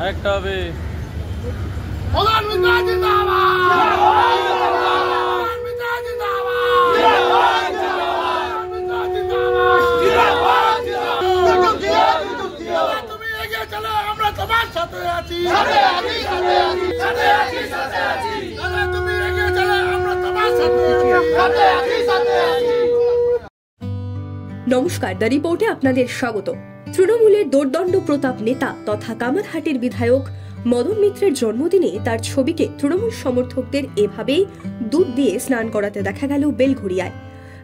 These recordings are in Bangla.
আরেকটা হবে নমস্কার, দ্য রিপোর্টে আপনাদের স্বাগত। তৃণমূলের দোর্দণ্ড প্রতাপ নেতা তথা কামারহাটির বিধায়ক মদন মিত্রের জন্মদিনে তার ছবিকে তৃণমূল সমর্থকদের এভাবেই দুধ দিয়ে স্নান করাতে দেখা গেল বেলঘড়িয়ায়।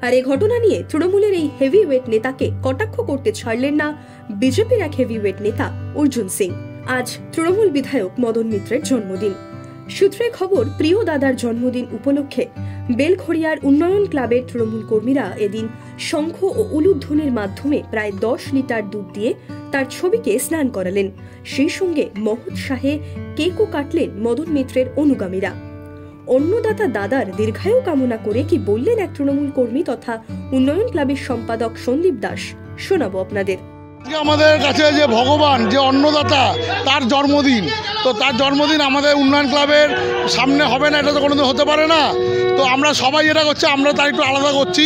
আর এই ঘটনা নিয়ে তৃণমূলের এই হেভিওয়েট নেতাকে কটাক্ষ করতে ছাড়লেন না বিজেপির এক হেভিওয়েট নেতা অর্জুন সিং। আজ তৃণমূল বিধায়ক মদন মিত্রের জন্মদিন। সূত্রে খবর, প্রিয় দাদার জন্মদিন উপলক্ষে বেলঘড়িয়ার উন্নয়ন ক্লাবের তৃণমূল কর্মীরা এদিন শঙ্খ ও উলুধ্বনির মাধ্যমে প্রায় 10 লিটার দুধ দিয়ে তার ছবিকে স্নান করালেন। সেই সঙ্গে মহোৎসাহে কেকও কাটলেন মদন মিত্রের অনুগামীরা। অন্নদাতা দাদার দীর্ঘায়ু কামনা করে কি বললেন এক তৃণমূল কর্মী তথা উন্নয়ন ক্লাবের সম্পাদক সন্দীপ দাস, শোনাবো আপনাদের। আমাদের কাছে যে ভগবান, যে অন্নদাতা, তার জন্মদিন, তো তার জন্মদিন আমাদের উন্নয়ন ক্লাবের সামনে হবে না, এটা তো কোনোদিন হতে পারে না। তো আমরা সবাই এটা করছি, আমরা তার একটু আলাদা করছি,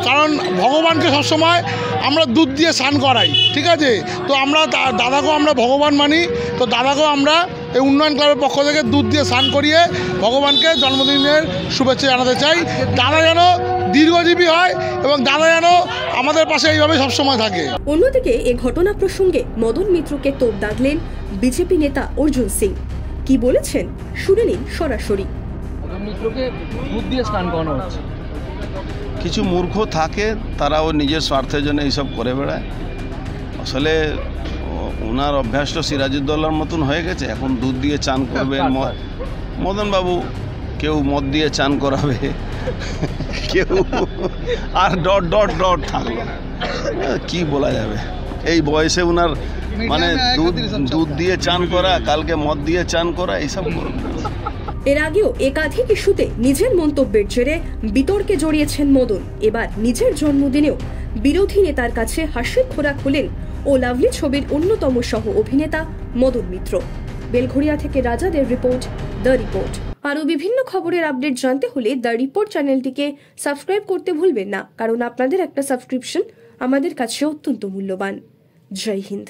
কারণ ভগবানকে সবসময় আমরা দুধ দিয়ে স্নান করাই, ঠিক আছে? তো আমরা দাদাকেও আমরা ভগবান মানি, তো দাদাকেও আমরা এই উন্নয়ন ক্লাবের পক্ষ থেকে দুধ দিয়ে স্নান করিয়ে ভগবানকে জন্মদিনের শুভেচ্ছা জানাতে চাই। দাদা যেন দীর্ঘজীবী হয় এবং দাদা যেন আমাদের পাশে এইভাবে সবসময় থাকে। অন্যদিকে এ ঘটনা প্রসঙ্গে মদন মিত্রকে তোপ দাগলেন বিজেপি নেতা অর্জুন সিং। কি বলেছেন শুনে নিন সরাসরি। মদন মিত্রকে দুধ দিয়ে স্নান করানো হচ্ছে। কিছু মূর্খ থাকে, তারা ও নিজের স্বার্থের জন্য এইসব করে বেড়ায়। আসলে ওনার অভ্যাসটা সিরাজউদ্দৌলার মতন হয়ে গেছে, এখন দুধ দিয়ে চান করবেন মদনবাবু। কেউ মদ দিয়ে চান করাবে, কেউ আর ডট ডট ডট থাকবে, কি বলা যাবে। এই বয়সে ওনার মানে দুধ দিয়ে চান করা, কালকে মদ দিয়ে চান করা, এইসব করবে। এর আগেও একাধিক ইস্যুতে নিজের মন্তব্যের জেরে বিতর্কে জড়িয়েছেন মদন। এবার নিজের জন্মদিনেও বিরোধী নেতার কাছে হাসির খোরাক হলেন ও লাভলি ছবির অন্যতম সহ অভিনেতা মদন মিত্র। বেলঘড়িয়া থেকে রাজাদের রিপোর্ট, দ্য রিপোর্ট। আরও বিভিন্ন খবরের আপডেট জানতে হলে দ্য রিপোর্ট চ্যানেলটিকে সাবস্ক্রাইব করতে ভুলবেন না, কারণ আপনাদের একটা সাবস্ক্রিপশন আমাদের কাছে অত্যন্ত মূল্যবান। জয় হিন্দ।